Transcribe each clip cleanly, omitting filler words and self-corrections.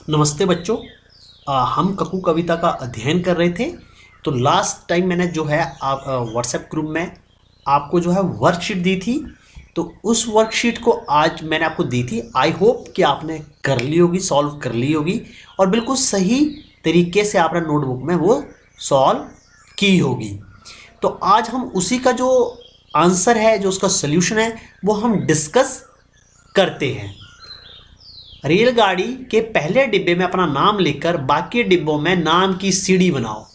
नमस्ते बच्चों। हम ककू कविता का अध्ययन कर रहे थे। तो लास्ट टाइम मैंने जो है आप व्हाट्सएप ग्रुप में आपको जो है वर्कशीट दी थी। तो उस वर्कशीट को आज मैंने आपको दी थी। आई होप कि आपने कर ली होगी, सॉल्व कर ली होगी और बिल्कुल सही तरीके से आपने नोटबुक में वो सॉल्व की होगी। तो आज हम उसी का जो आंसर है, जो उसका सोल्यूशन है, वो हम डिस्कस करते हैं। रेलगाड़ी के पहले डिब्बे में अपना नाम लिखकर बाकी डिब्बों में नाम की सीढ़ी बनाओ।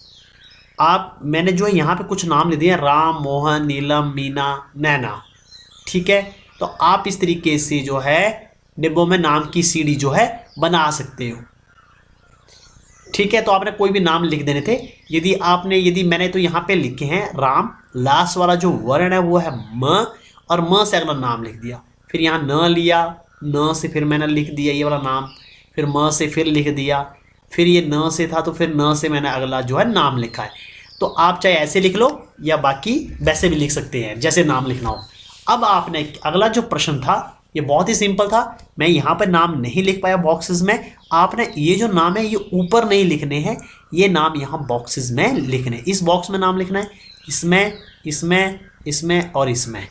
मैंने जो है यहाँ पे कुछ नाम लिख दिए, राम, मोहन, नीलम, मीना, नैना। ठीक है, तो आप इस तरीके से जो है डिब्बों में नाम की सीढ़ी जो है बना सकते हो। ठीक है, तो आपने कोई भी नाम लिख देने थे। यदि मैंने तो यहाँ पे लिखे हैं राम, लास्ट वाला जो वर्ण है वो है म, और म से अगला नाम लिख दिया। फिर यहाँ न लिया, न से फिर मैंने लिख दिया ये वाला नाम, फिर म से फिर लिख दिया, फिर ये न से था तो फिर न से मैंने अगला जो है नाम लिखा है। तो आप चाहे ऐसे लिख लो या बाकी वैसे भी लिख सकते हैं जैसे नाम लिखना हो। अब आपने अगला जो प्रश्न था ये बहुत ही सिंपल था। मैं यहाँ पर नाम नहीं लिख पाया बॉक्सेस में। आपने ये जो नाम है ये ऊपर नहीं लिखने हैं, ये नाम यहाँ बॉक्सेस में लिखने हैं। इस बॉक्स में नाम लिखना है, इसमें, इसमें, इसमें और इसमें,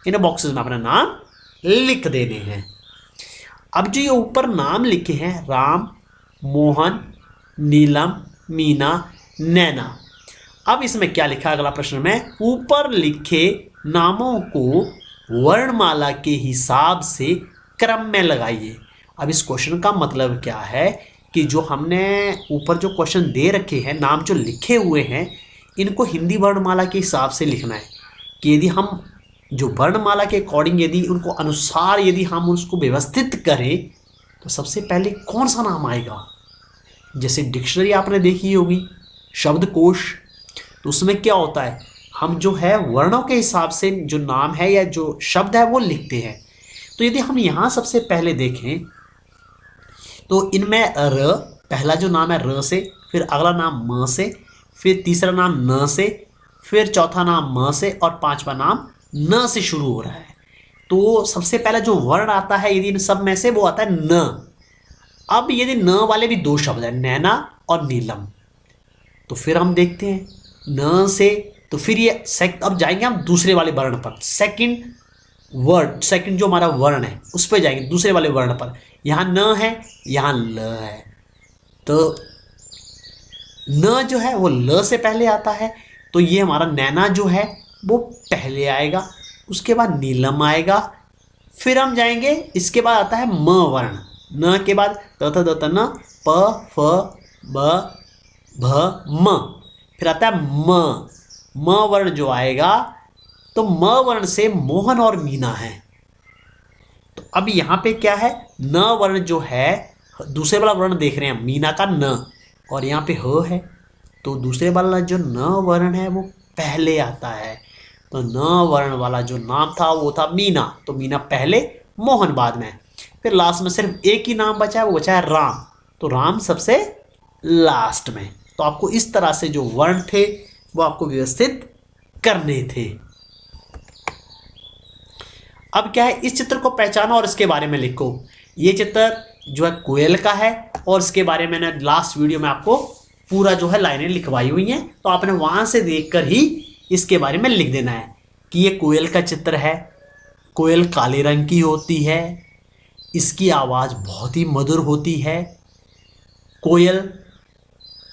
इन बॉक्सेस में अपना नाम लिख देने हैं। अब जो ये ऊपर नाम लिखे हैं राम, मोहन, नीलम, मीना, नैना, अब इसमें क्या लिखा है अगला प्रश्न में, ऊपर लिखे नामों को वर्णमाला के हिसाब से क्रम में लगाइए। अब इस क्वेश्चन का मतलब क्या है कि जो हमने ऊपर जो क्वेश्चन दे रखे हैं, नाम जो लिखे हुए हैं, इनको हिंदी वर्णमाला के हिसाब से लिखना है। कि यदि हम जो वर्णमाला के अकॉर्डिंग यदि उनको अनुसार यदि हम उसको व्यवस्थित करें तो सबसे पहले कौन सा नाम आएगा। जैसे डिक्शनरी आपने देखी होगी, शब्दकोश, तो उसमें क्या होता है, हम जो है वर्णों के हिसाब से जो नाम है या जो शब्द है वो लिखते हैं। तो यदि हम यहाँ सबसे पहले देखें तो इनमें र, पहला जो नाम है र से, फिर अगला नाम म से, फिर तीसरा नाम न से, फिर चौथा नाम म से और पांचवा नाम न से शुरू हो रहा है। तो सबसे पहला जो वर्ण आता है यदि इन सब में से वो आता है न। अब यदि न वाले भी दो शब्द है, नैना और नीलम, तो फिर हम देखते हैं न से, तो फिर ये अब जाएंगे हम दूसरे वाले वर्ण पर, सेकंड वर्ड, सेकंड जो हमारा वर्ण है उस पर जाएंगे, दूसरे वाले वर्ण पर। यहाँ न है, यहाँ ल है, तो न जो है वो ल से पहले आता है, तो ये हमारा नैना जो है वो पहले आएगा, उसके बाद नीलम आएगा, फिर हम जाएंगे, इसके बाद आता है म वर्ण, न के बाद त थ द त न, प फ ब भ म, फिर आता है म वर्ण जो आएगा, तो म वर्ण से मोहन और मीना है। तो अब यहाँ पे क्या है, न वर्ण जो है, दूसरे वाला वर्ण देख रहे हैं मीना का न, और यहाँ पे ह है, तो दूसरे वाला जो न वर्ण है वो पहले आता है। तो न वर्ण वाला जो नाम था वो था मीना, तो मीना पहले, मोहन बाद में, फिर लास्ट में सिर्फ एक ही नाम बचा है, वो बचा है राम, तो राम सबसे लास्ट में। तो आपको इस तरह से जो वर्ण थे वो आपको व्यवस्थित करने थे। अब क्या है, इस चित्र को पहचानो और इसके बारे में लिखो। ये चित्र जो है कोयल का है और इसके बारे में मैंने लास्ट वीडियो में आपको पूरा जो है लाइनें लिखवाई हुई हैं, तो आपने वहां से देखकर ही इसके बारे में लिख देना है कि ये कोयल का चित्र है। कोयल काले रंग की होती है, इसकी आवाज़ बहुत ही मधुर होती है। कोयल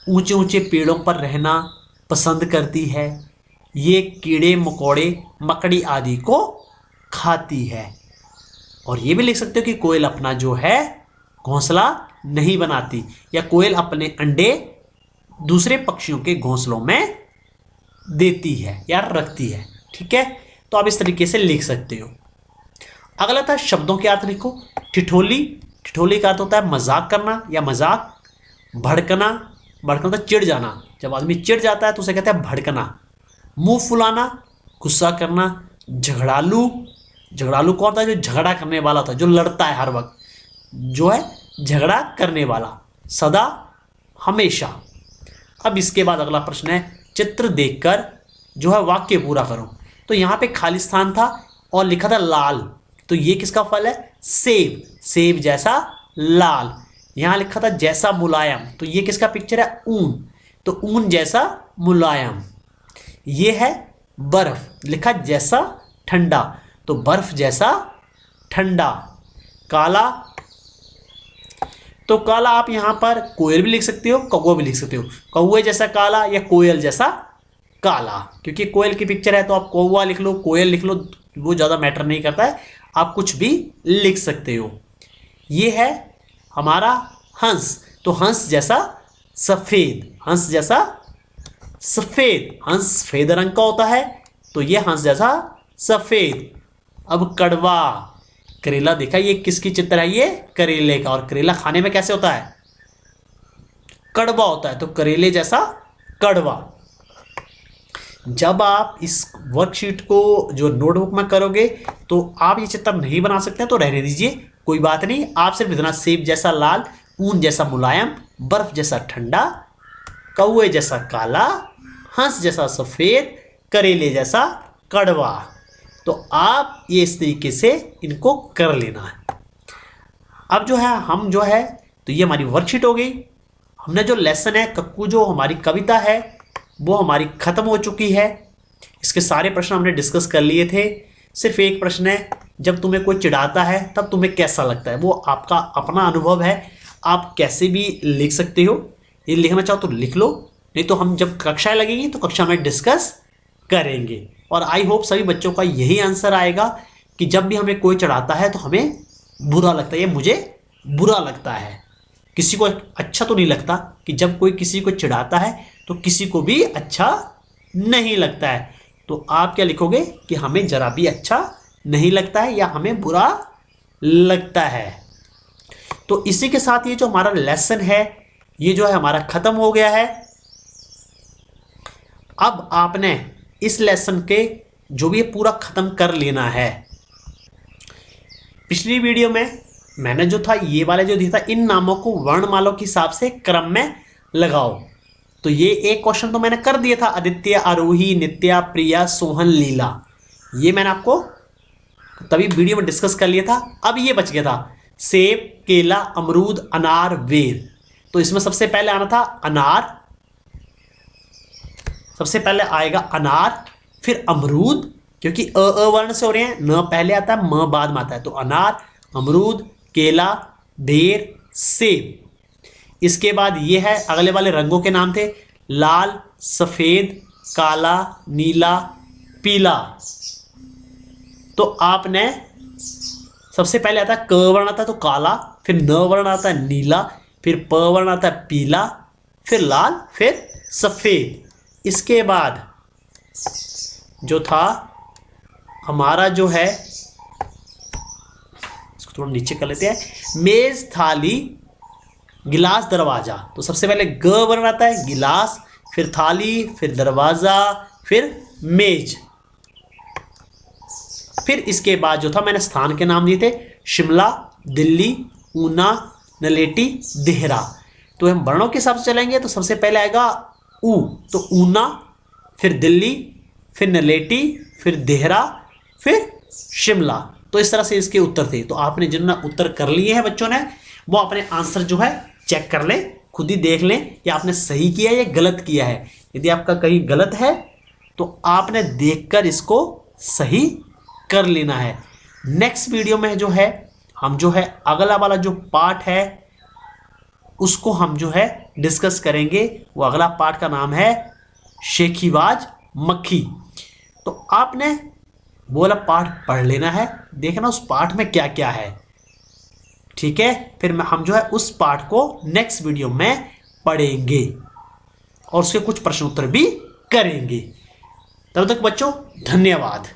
ऊंचे ऊंचे पेड़ों पर रहना पसंद करती है। ये कीड़े मकोड़े मकड़ी आदि को खाती है। और ये भी लिख सकते हो कि कोयल अपना जो है घोंसला नहीं बनाती, या कोयल अपने अंडे दूसरे पक्षियों के घोंसलों में देती है या रखती है। ठीक है, तो आप इस तरीके से लिख सकते हो। अगला था शब्दों के अर्थ लिखो। ठिठोली, ठिठोली का अर्थ होता है मजाक करना या मजाक। भड़कना, भड़कना तो चिढ़ जाना, जब आदमी चिढ़ जाता है तो उसे कहते हैं भड़कना। मुंह फुलाना, गुस्सा करना। झगड़ालू, झगड़ालू कौन होता है, जो झगड़ा करने वाला होता है, जो लड़ता है हर वक्त, जो है झगड़ा करने वाला, सदा, हमेशा। अब इसके बाद अगला प्रश्न है, चित्र देखकर जो है वाक्य पूरा करो। तो यहाँ पे खाली स्थान था और लिखा था लाल, तो ये किसका फल है, सेब, सेब जैसा लाल। यहाँ लिखा था जैसा मुलायम, तो ये किसका पिक्चर है? ऊन, तो ऊन जैसा मुलायम। ये है बर्फ, लिखा जैसा ठंडा, तो बर्फ जैसा ठंडा। काला, तो काला आप यहां पर कोयल भी लिख सकते हो, कौवा भी लिख सकते हो। कौवे जैसा काला या कोयल जैसा काला, क्योंकि कोयल की पिक्चर है तो आप कौवा लिख लो, कोयल लिख लो, वो ज़्यादा मैटर नहीं करता है, आप कुछ भी लिख सकते हो। ये है हमारा हंस, तो हंस जैसा सफ़ेद, हंस जैसा सफ़ेद, हंस सफ़ेद रंग का होता है, तो ये हंस जैसा सफ़ेद। अब कड़वा, करेला देखा, ये किसकी चित्र है? ये करेले का, और करेला खाने में कैसे होता है? कड़वा होता है, तो करेले जैसा कड़वा। जब आप इस वर्कशीट को जो नोटबुक में करोगे तो आप ये चित्र नहीं बना सकते तो रहने दीजिए, कोई बात नहीं। आप सिर्फ इतना, सेब जैसा लाल, ऊन जैसा मुलायम, बर्फ जैसा ठंडा, कौवे जैसा काला, हंस जैसा सफ़ेद, करेले जैसा कड़वा, तो आप ये इस तरीके से इनको कर लेना है। अब जो है हम जो है, तो ये हमारी वर्कशीट हो गई। हमने जो लेसन है कक्कू, जो हमारी कविता है वो हमारी ख़त्म हो चुकी है। इसके सारे प्रश्न हमने डिस्कस कर लिए थे। सिर्फ एक प्रश्न है, जब तुम्हें कोई चिढ़ाता है तब तुम्हें कैसा लगता है? वो आपका अपना अनुभव है, आप कैसे भी लिख सकते हो। ये लिखना चाहो तो लिख लो, नहीं तो हम जब कक्षाएं लगेंगी तो कक्षा में डिस्कस करेंगे। और आई होप सभी बच्चों का यही आंसर आएगा कि जब भी हमें कोई चढ़ाता है तो हमें बुरा लगता है, ये मुझे बुरा लगता है। किसी को अच्छा तो नहीं लगता कि जब कोई किसी को चिढ़ाता है तो किसी को भी अच्छा नहीं लगता है। तो आप क्या लिखोगे कि हमें जरा भी अच्छा नहीं लगता है या हमें बुरा लगता है। तो इसी के साथ ये जो हमारा लेसन है ये जो है हमारा ख़त्म हो गया है। अब आपने इस लेसन के जो भी पूरा ख़त्म कर लेना है। पिछली वीडियो में मैंने जो था ये वाले जो दिया था, इन नामों को वर्णमालों के हिसाब से क्रम में लगाओ। तो ये एक क्वेश्चन तो मैंने कर दिया था, आदित्य, आरोही, नित्या, प्रिया, सोहन, लीला। ये मैंने आपको तभी वीडियो में डिस्कस कर लिया था। अब ये बच गया था सेब, केला, अमरूद, अनार, बेर। तो इसमें सबसे पहले आना था अनार, सबसे पहले आएगा अनार, फिर अमरूद, क्योंकि अ वर्ण से हो रहे हैं, न पहले आता है म बाद में आता है, तो अनार, अमरूद, केला, बेर, सेब। इसके बाद ये है अगले वाले रंगों के नाम थे, लाल, सफ़ेद, काला, नीला, पीला। तो आपने सबसे पहले आता है क वर्ण आता है तो काला, फिर न वर्ण आता है नीला, फिर प वर्ण आता है पीला, फिर लाल, फिर सफ़ेद। इसके बाद जो था हमारा जो है, इसको थोड़ा नीचे कर लेते हैं, मेज, थाली, गिलास, दरवाज़ा। तो सबसे पहले ग वर्ण आता है गिलास, फिर थाली, फिर दरवाज़ा, फिर मेज। फिर इसके बाद जो था मैंने स्थान के नाम दिए थे, शिमला, दिल्ली, ऊना, नलेटी, देहरा। तो हम वर्णों के हिसाब से चलेंगे तो सबसे पहले आएगा ऊ, तो ऊना, फिर दिल्ली, फिर नलेटी, फिर देहरा, फिर शिमला। तो इस तरह से इसके उत्तर थे। तो आपने जिन्होंने उत्तर कर लिए हैं बच्चों ने, वो अपने आंसर जो है चेक कर लें, खुद ही देख लें कि आपने सही किया है या गलत किया है। यदि आपका कहीं गलत है तो आपने देखकर इसको सही कर लेना है। नेक्स्ट वीडियो में जो है हम जो है अगला वाला जो पार्ट है उसको हम जो है डिस्कस करेंगे। वो अगला पार्ट का नाम है शेखीबाज मक्खी। तो आपने वो वाला पार्ट पढ़ लेना है, देखना उस पार्ट में क्या क्या है, ठीक है। फिर हम जो है उस पार्ट को नेक्स्ट वीडियो में पढ़ेंगे और उसके कुछ प्रश्न उत्तर भी करेंगे। तब तक बच्चों धन्यवाद।